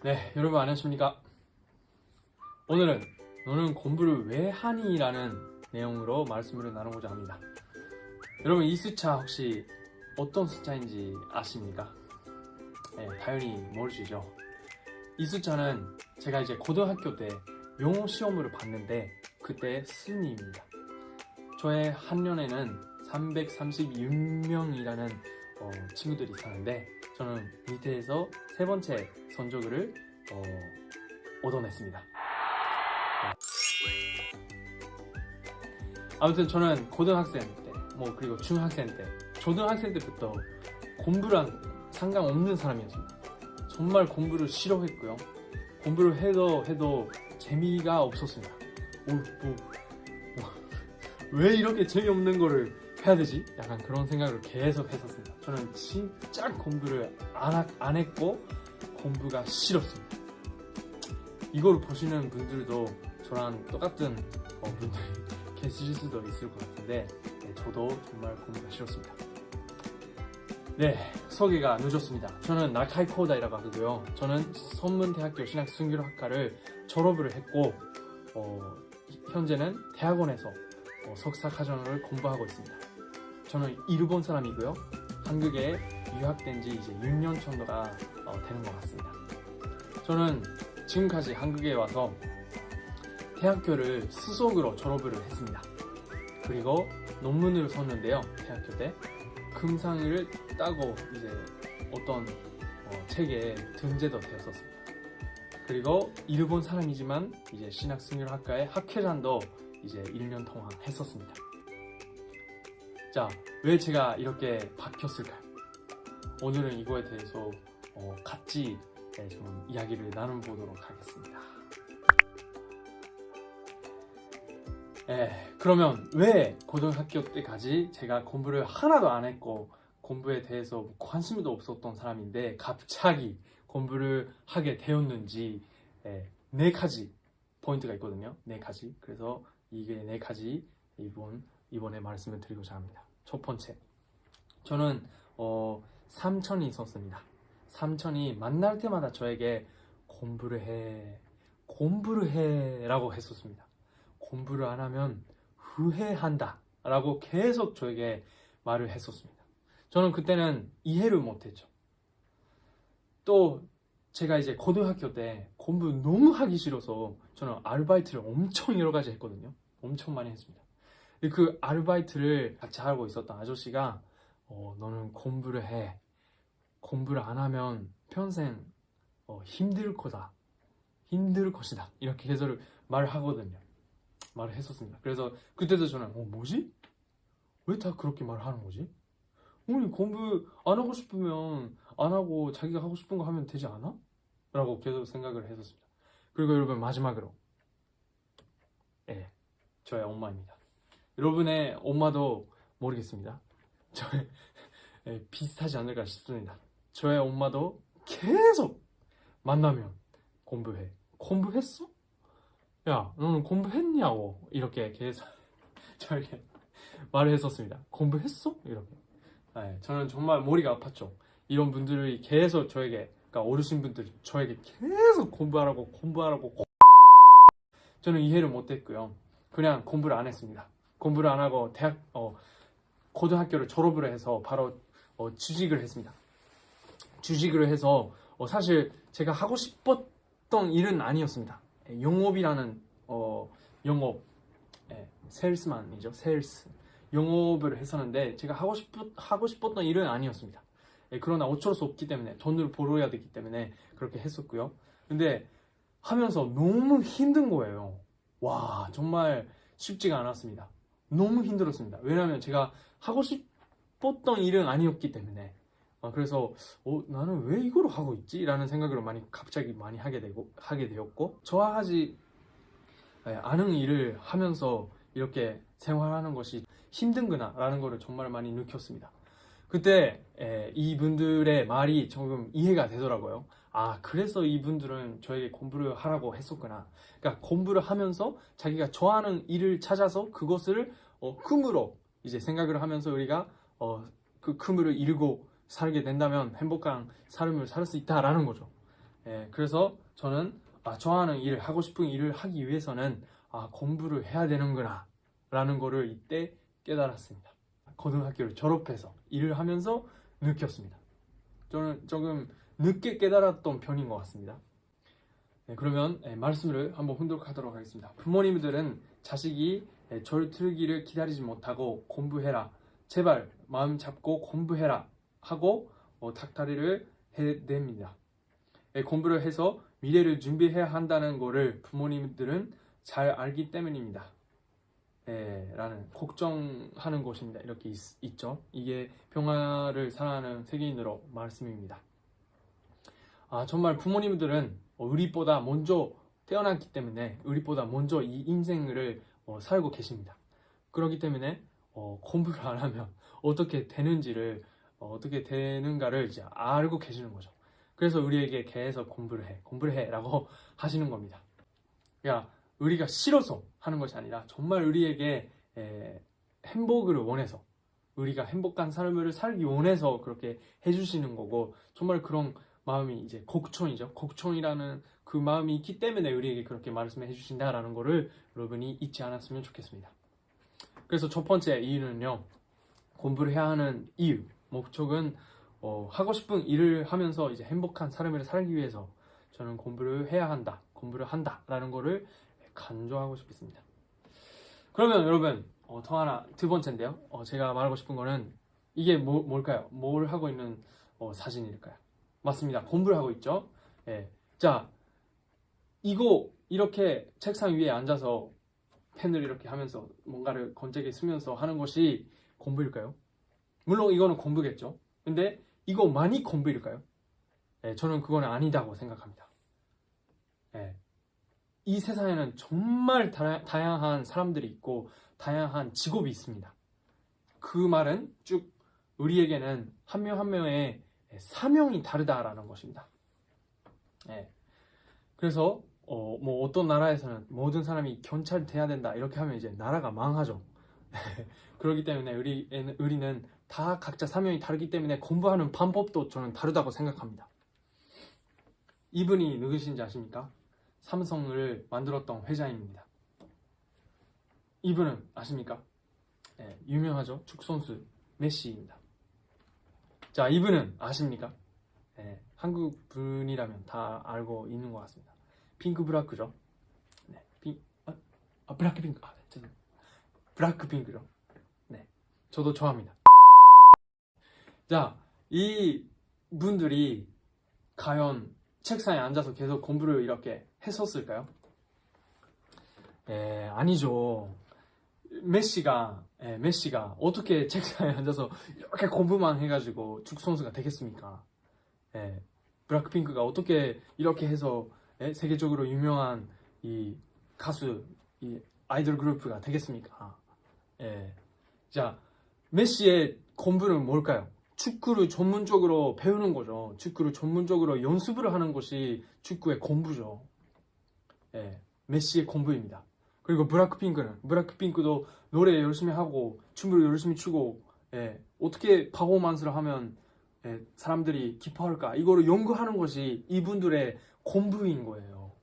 네, 여러분 안녕하십니까? 오늘은 너는 공부를 왜 하니? 라는 내용으로 말씀을 나누고자 합니다. 여러분 이 숫자 혹시 어떤 숫자인지 아십니까? 네, 당연히 모르시죠? 이 숫자는 제가 이제 고등학교 때 영어 시험을 봤는데 그때 순위입니다. 저의 학년에는 336명이라는 친구들이 있었는데 저는 밑에서 세 번째 성적을 얻어냈습니다. 네. 아무튼 저는 고등학생 때, 그리고 중학생 때, 초등학생 때부터 공부랑 상관없는 사람이었습니다. 정말 공부를 싫어했고요. 공부를 해도 재미가 없었습니다. 왜 이렇게 재미없는 거를 해야 되지? 약간 그런 생각을 계속 했었습니다. 저는 진짜 공부를 안 했고 공부가 싫었습니다. 이걸 보시는 분들도 저랑 똑같은 분들이 계실 수도 있을 것 같은데 저도 정말 공부가 싫었습니다. 네, 소개가 늦었습니다. 저는 나카이 코다이라고 하고요. 저는 선문대학교 신학순교학과를 졸업을 했고 현재는 대학원에서 석사과정을 공부하고 있습니다. 저는 일본 사람이고요. 한국에 유학된 지 이제 6년 정도가 되는 것 같습니다. 저는 지금까지 한국에 와서 대학교를 수석으로 졸업을 했습니다. 그리고 논문을 썼는데요. 대학교 때 금상을 따고 이제 어떤 책에 등재도 되었었습니다. 그리고 일본 사람이지만 이제 신학승률학과의 학회장도 이제 1년 동안 했었습니다. 자, 왜 제가 이렇게 바뀌었을까요? 오늘은 이거에 대해서 같이 좀 이야기를 나눠보도록 하겠습니다. 그러면 왜 고등학교 때까지 제가 공부를 하나도 안 했고 공부에 대해서 관심도 없었던 사람인데 갑자기 공부를 하게 되었는지 네 가지 포인트가 있거든요. 네 가지. 그래서 이게 네 가지 이번에 말씀을 드리고자 합니다. 첫 번째, 저는 삼촌이 있었습니다. 삼촌이 만날 때마다 저에게 공부를 해 라고 했었습니다. 공부를 안 하면 후회한다 라고 계속 저에게 말을 했었습니다. 저는 그때는 이해를 못했죠. 또 제가 이제 고등학교 때 공부 너무 하기 싫어서 저는 아르바이트를 엄청 여러 가지 했거든요. 엄청 많이 했습니다. 그 아르바이트를 같이 하고 있었던 아저씨가 너는 공부를 해. 공부를 안 하면 평생 힘들 것이다. 이렇게 계속 말을 하거든요. 말을 했었습니다. 그래서 그때도 저는 뭐지? 왜 다 그렇게 말을 하는 거지? 우리 공부 안 하고 싶으면 안 하고 자기가 하고 싶은 거 하면 되지 않아? 라고 계속 생각을 했었습니다. 그리고 여러분 마지막으로 저의 엄마입니다. 여러분의 엄마도 모르겠습니다. 저의 비슷하지 않을까 싶습니다. 저의 엄마도 계속 만나면 공부해. 공부했어? 야, 너는 공부했냐고 이렇게 계속 저에게 말을 했었습니다. 공부했어? 이렇게. 저는 정말 머리가 아팠죠. 이런 분들이 계속 저에게, 그러니까 어르신분들이 저에게 계속 공부하라고 저는 이해를 못했고요. 그냥 공부를 안 했습니다. 공부를 안 하고 고등학교를 졸업을 해서 바로 취직을 했습니다. 취직을 해서 사실 제가 하고 싶었던 일은 아니었습니다. 영업이라는 영업, 세일스만이죠. 세일스 영업을 했었는데 제가 하고 싶었던 일은 아니었습니다. 그러나 어쩔 수 없기 때문에 돈을 벌어야 되기 때문에 그렇게 했었고요. 근데 하면서 너무 힘든 거예요. 와, 정말 쉽지가 않았습니다. 너무 힘들었습니다. 왜냐하면 제가 하고 싶었던 일은 아니었기 때문에. 그래서 나는 왜 이걸 하고 있지? 라는 생각을 갑자기 많이 하게 되었고 좋아하지 않은 일을 하면서 이렇게 생활하는 것이 힘든구나 라는 거를 정말 많이 느꼈습니다. 그때 이분들의 말이 조금 이해가 되더라고요. 그래서 이분들은 저에게 공부를 하라고 했었구나. 그러니까 공부를 하면서 자기가 좋아하는 일을 찾아서 그것을 꿈으로 이제 생각을 하면서 우리가 그 꿈을 이루고 살게 된다면 행복한 삶을 살 수 있다라는 거죠. 그래서 저는 좋아하는 일을 하고 싶은 일을 하기 위해서는 공부를 해야 되는구나 라는 거를 이때 깨달았습니다. 고등학교를 졸업해서 일을 하면서 느꼈습니다. 저는 조금 늦게 깨달았던 편인 것 같습니다. 그러면 말씀을 한번 훈독하도록 하겠습니다. 부모님들은 자식이 졸업기를 기다리지 못하고 공부해라, 제발 마음 잡고 공부해라 하고 닥달을 해댑니다. 공부를 해서 미래를 준비해야 한다는 것을 부모님들은 잘 알기 때문입니다. 라는 걱정하는 것입니다. 이렇게 있죠. 이게 평화를 사랑하는 세계인으로 말씀입니다. 정말 부모님들은 우리보다 먼저 태어났기 때문에 우리보다 먼저 이 인생을 살고 계십니다. 그렇기 때문에 공부를 안 하면 어떻게 되는지를 어떻게 되는가를 이제 알고 계시는 거죠. 그래서 우리에게 계속 공부를 해 라고 하시는 겁니다. 그러니까 우리가 싫어서 하는 것이 아니라 정말 우리에게 행복을 원해서, 우리가 행복한 삶을 살기 원해서 그렇게 해주시는 거고, 정말 그런 마음이 이제 곡천이죠. 곡천이라는 그 마음이 있기 때문에 우리에게 그렇게 말씀해 주신다라는 거를 여러분이 잊지 않았으면 좋겠습니다. 그래서 첫 번째 이유는요, 공부를 해야 하는 이유, 목적은 하고 싶은 일을 하면서 이제 행복한 삶을 살기 위해서 저는 공부를 해야 한다, 공부를 한다라는 거를 강조하고 싶습니다. 그러면 여러분 두 번째인데요, 제가 말하고 싶은 거는 이게 뭘까요? 뭘 하고 있는 사진일까요? 맞습니다. 공부를 하고 있죠. 자, 이거 이렇게 책상 위에 앉아서 펜을 이렇게 하면서 뭔가를 건재게 쓰면서 하는 것이 공부일까요? 물론 이거는 공부겠죠. 근데 이거 많이 공부일까요? 저는 그거는 아니다고 생각합니다. 이 세상에는 정말 다양한 사람들이 있고 다양한 직업이 있습니다. 그 말은 쭉 우리에게는 한 명 한 명의 사명이 다르다라는 것입니다. 그래서 뭐 어떤 나라에서는 모든 사람이 경찰이 돼야 된다 이렇게 하면 이제 나라가 망하죠. 그렇기 때문에 우리는 다 각자 사명이 다르기 때문에 공부하는 방법도 저는 다르다고 생각합니다. 이분이 누구신지 아십니까? 삼성을 만들었던 회장입니다. 이분은 아십니까? 유명하죠. 축선수 메시입니다. 자, 이분은 아십니까? 한국 분이라면 다 알고 있는 것 같습니다. 핑크브라크죠. 블라크핑크. 죄송합니다. 블라크핑크죠. 저도 좋아합니다. 자, 이 분들이 과연 책상에 앉아서 계속 공부를 이렇게 했었을까요? 아니죠. 메시가 어떻게 책상에 앉아서 이렇게 공부만 해가지고 축선수가 되겠습니까? 블랙핑크가 어떻게 이렇게 해서 세계적으로 유명한 이 가수, 이 아이돌 그룹가 되겠습니까? 자, 메시의 공부는 뭘까요? 축구를 전문적으로 배우는 거죠. 축구를 전문적으로 연습을 하는 것이 축구의 공부죠. 메시의 공부입니다. 그리고 블랙핑크도 노래 열심히 하고 춤을 열심히 추고 어떻게 퍼포먼스를 하면 사람들이 기뻐할까, 이거를 연구하는 것이 이분들의 공부인 거예요.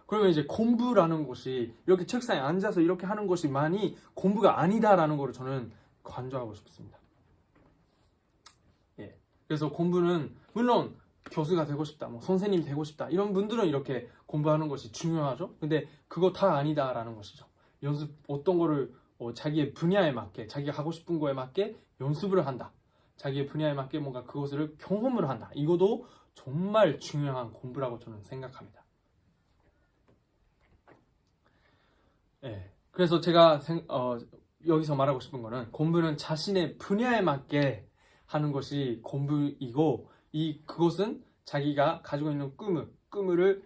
그러면 이제 공부라는 것이 이렇게 책상에 앉아서 이렇게 하는 것이 많이 공부가 아니다라는 걸 저는 강조하고 싶습니다. 그래서 공부는 물론 교수가 되고 싶다, 뭐 선생님 되고 싶다, 이런 분들은 이렇게 공부하는 것이 중요하죠. 근데 그거 다 아니다라는 것이죠. 연습, 어떤 거를 자기의 분야에 맞게, 자기가 하고 싶은 거에 맞게 연습을 한다, 자기의 분야에 맞게 뭔가 그것을 경험을 한다, 이것도 정말 중요한 공부라고 저는 생각합니다. 그래서 제가 여기서 말하고 싶은 거는, 공부는 자신의 분야에 맞게 하는 것이 공부이고, 그것은 자기가 가지고 있는 꿈을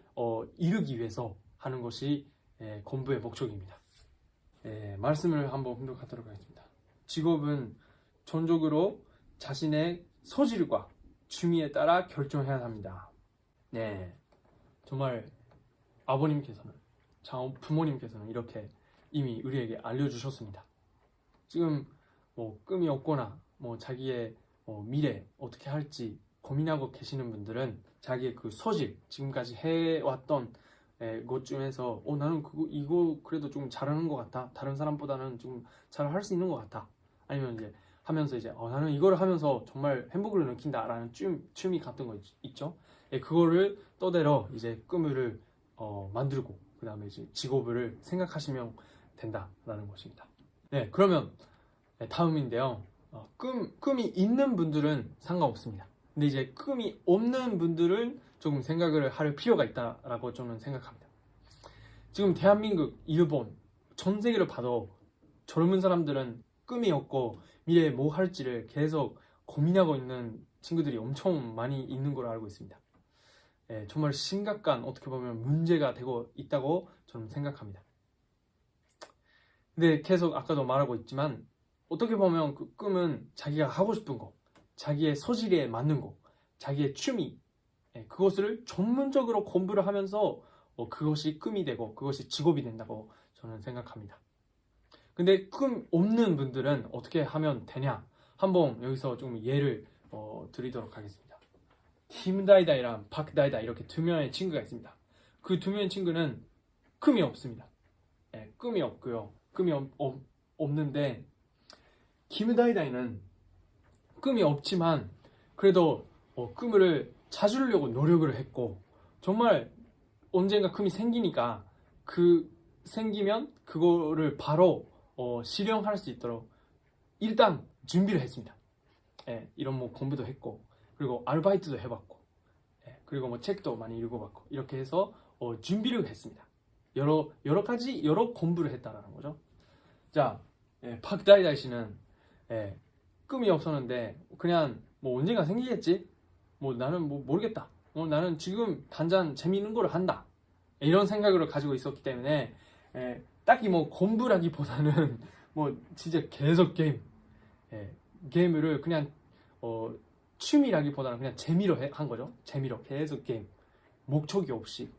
이루기 위해서 하는 것이 공부의 목적입니다. 말씀을 한번 훈독하도록 하겠습니다. 직업은 전적으로 자신의 소질과 취미에 따라 결정해야 합니다. 정말 아버님께서는, 부모님께서는 이렇게 이미 우리에게 알려주셨습니다. 지금 뭐 꿈이 없거나 뭐 자기의 미래 어떻게 할지 고민하고 계시는 분들은 자기의 그 소질, 지금까지 해왔던 것 중에서 나는 이거 그래도 좀 잘하는 것 같아. 다른 사람보다는 좀 잘 할 수 있는 것 같아. 아니면 이제 하면서 이제 나는 이거를 하면서 정말 행복을 느낀다라는 취미 같은 거 있죠. 그거를 떠대러 이제 꿈을 만들고 그 다음에 이제 직업을 생각하시면 된다라는 것입니다. 네, 그러면 다음인데요. 꿈이 있는 분들은 상관없습니다. 근데 이제 꿈이 없는 분들은 조금 생각을 할 필요가 있다라고 저는 생각합니다. 지금 대한민국, 일본, 전 세계를 봐도 젊은 사람들은 꿈이 없고 미래에 뭐 할지를 계속 고민하고 있는 친구들이 엄청 많이 있는 걸로 알고 있습니다. 정말 심각한 어떻게 보면 문제가 되고 있다고 저는 생각합니다. 근데 계속 아까도 말하고 있지만 어떻게 보면 그 꿈은 자기가 하고 싶은 거, 자기의 소질에 맞는 거, 자기의 취미, 그것을 전문적으로 공부를 하면서 그것이 꿈이 되고 그것이 직업이 된다고 저는 생각합니다. 근데 꿈 없는 분들은 어떻게 하면 되냐? 한번 여기서 좀 예를 드리도록 하겠습니다. 김다이다이랑 박다이다 이렇게 두 명의 친구가 있습니다. 그 두 명의 친구는 꿈이 없습니다. 꿈이 없고요. 꿈이 없는데 김다이다이는 꿈이 없지만 그래도 꿈을 찾으려고 노력을 했고 정말 언젠가 꿈이 생기니까 생기면 그거를 바로 실현할 수 있도록 일단 준비를 했습니다. 이런 뭐 공부도 했고 그리고 아르바이트도 해봤고 그리고 뭐 책도 많이 읽어봤고 이렇게 해서 준비를 했습니다. 여러 가지 공부를 했다라는 거죠. 자, 박다이다이 씨는 꿈이 없었는데 그냥 뭐 언젠가 생기겠지. 뭐 나는 뭐 모르겠다. 나는 지금 당장 재미있는 걸 한다. 이런 생각을 가지고 있었기 때문에 딱히 뭐 공부라기보다는 뭐 진짜 계속 게임을 그냥 취미라기보다는 그냥 재미로 한 거죠. 재미로 계속 게임, 목적이 없이.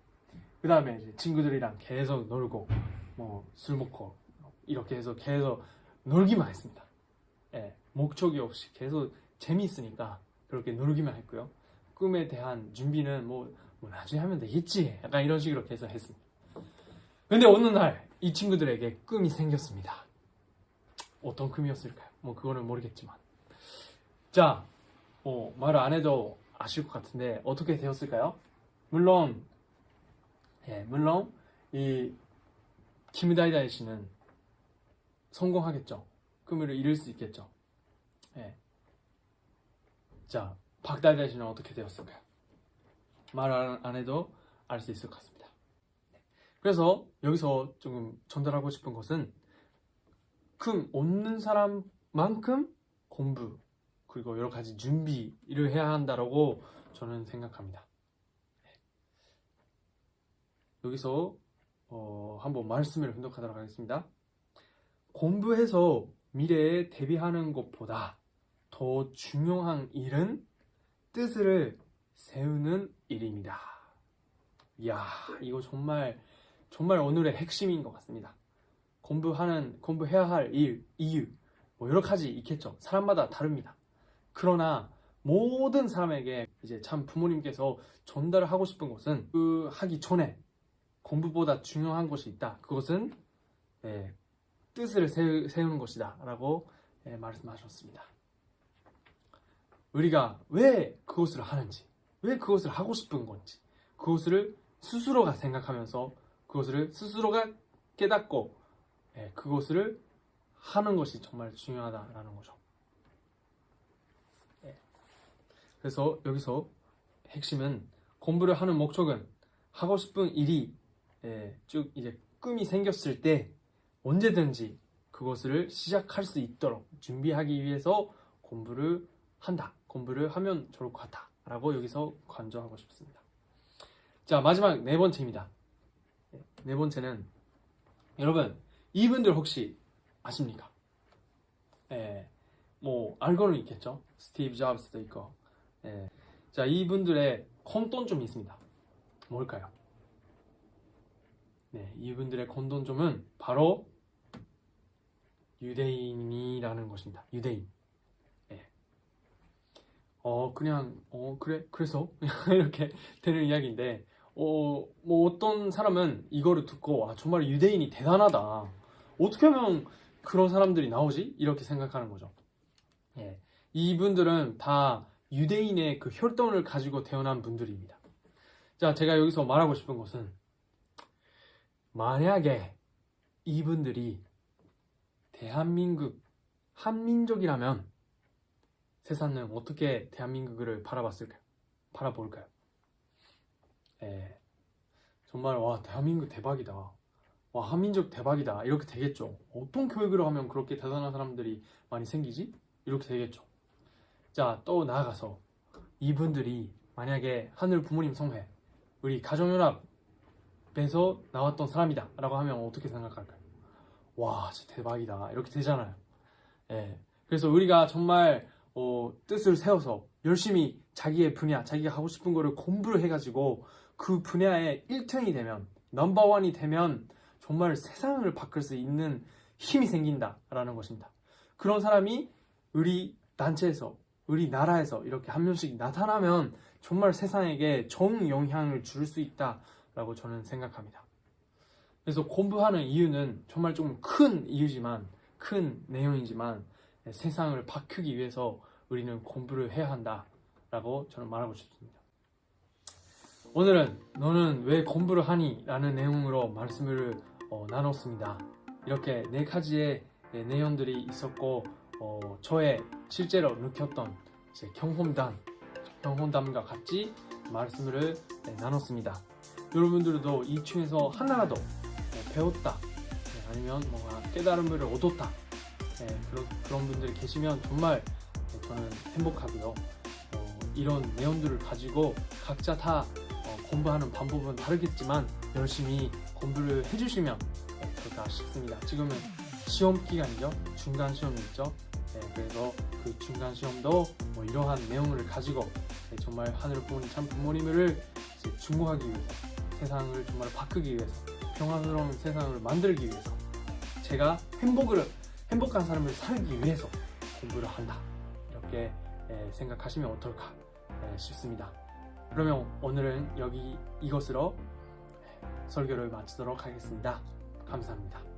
그 다음에 이제 친구들이랑 계속 놀고 뭐 술 먹고 이렇게 해서 계속 놀기만 했습니다. 목적이 없이 계속 재미있으니까 그렇게 놀기만 했고요. 꿈에 대한 준비는 뭐 나중에 하면 되겠지. 약간 이런 식으로 계속 했습니다. 근데 어느 날 이 친구들에게 꿈이 생겼습니다. 어떤 꿈이었을까요? 뭐 그거는 모르겠지만. 자, 말을 안 해도 아실 것 같은데 어떻게 되었을까요? 물론 이 김다이다이 씨는 성공하겠죠. 꿈을 이룰 수 있겠죠. 자, 박다이다이 씨는 어떻게 되었을까요? 말 안 해도 알 수 있을 것 같습니다. 그래서 여기서 조금 전달하고 싶은 것은 꿈 없는 사람만큼 공부 그리고 여러 가지 준비를 해야 한다고 저는 생각합니다. 여기서 한번 말씀을 분석하도록 하겠습니다. 공부해서 미래에 대비하는 것보다 더 중요한 일은 뜻을 세우는 일입니다. 이야, 이거 정말 오늘의 핵심인 것 같습니다. 공부해야 할 이유, 뭐 여러 가지 있겠죠. 사람마다 다릅니다. 그러나 모든 사람에게 이제 참 부모님께서 전달하고 싶은 것은 하기 전에 공부보다 중요한 것이 있다. 그것은 뜻을 세우는 것이다 라고 말씀하셨습니다. 우리가 왜 그것을 하는지, 왜 그것을 하고 싶은 건지, 그것을 스스로가 생각하면서 그것을 스스로가 깨닫고 그것을 하는 것이 정말 중요하다라는 거죠. 그래서 여기서 핵심은 공부를 하는 목적은 하고 싶은 일이 쭉 이제 꿈이 생겼을 때 언제든지 그것을 시작할 수 있도록 준비하기 위해서 공부를 한다. 공부를 하면 좋을 것 같다. 라고 여기서 강조하고 싶습니다. 자, 마지막 네 번째입니다. 네 번째는 여러분, 이분들 혹시 아십니까? 뭐 알고는 있겠죠. 스티브 잡스도 있고. 자, 이분들의 공통점이 있습니다. 뭘까요? 이분들의 공통점은 바로 유대인이라는 것입니다. 유대인. 그냥 그래 그래서 이렇게 되는 이야기인데 뭐 어떤 사람은 이거를 듣고 정말 유대인이 대단하다. 어떻게 하면 그런 사람들이 나오지? 이렇게 생각하는 거죠. 예. 이분들은 다 유대인의 그 혈통을 가지고 태어난 분들입니다. 자, 제가 여기서 말하고 싶은 것은 만약에 이분들이 대한민국 한민족이라면 세상은 어떻게 대한민국을 바라볼까요? 예. 정말 대한민국 대박이다. 한민족 대박이다. 이렇게 되겠죠. 어떤 교육을 하면 그렇게 대단한 사람들이 많이 생기지? 이렇게 되겠죠. 자, 또 나아가서 이분들이 만약에 하늘 부모님 성회, 우리 가정연합에서 나왔던 사람이다 라고 하면 어떻게 생각할까요? 진짜 대박이다. 이렇게 되잖아요. 예. 그래서 우리가 정말 뜻을 세워서 열심히 자기의 분야, 자기가 하고 싶은 거를 공부를 해가지고 그 분야에 1등이 되면, 넘버원이 되면 정말 세상을 바꿀 수 있는 힘이 생긴다라는 것입니다. 그런 사람이 우리 단체에서, 우리 나라에서 이렇게 한 명씩 나타나면 정말 세상에게 좋은 영향을 줄 수 있다라고 저는 생각합니다. 그래서 공부하는 이유는 정말 좀 큰 이유지만, 큰 내용이지만 세상을 바꾸기 위해서 우리는 공부를 해야 한다라고 저는 말하고 싶습니다. 오늘은 너는 왜 공부를 하니? 라는 내용으로 말씀을 나눴습니다. 이렇게 4가지의 내용들이 있었고 저의 실제로 느꼈던 경험담과 같이 말씀을 나눴습니다. 여러분들도 이 중에서 하나라도 배웠다, 아니면 뭔가 깨달음을 얻었다, 그런 분들이 계시면 정말 저는 행복하고요. 이런 내용들을 가지고 각자 다 공부하는 방법은 다르겠지만 열심히 공부를 해주시면 좋을까 싶습니다. 지금은 시험 기간이죠. 중간 시험이 있죠. 그래서 그 중간 시험도 이러한 내용을 가지고 정말 하늘 부모님, 참 부모님을 중고하기 위해서, 세상을 정말 바꾸기 위해서, 평화스러운 세상을 만들기 위해서, 제가 행복한 삶을 살기 위해서 공부를 한다, 이렇게 생각하시면 어떨까 싶습니다. 그러면 오늘은 이것으로 설교를 마치도록 하겠습니다. 감사합니다.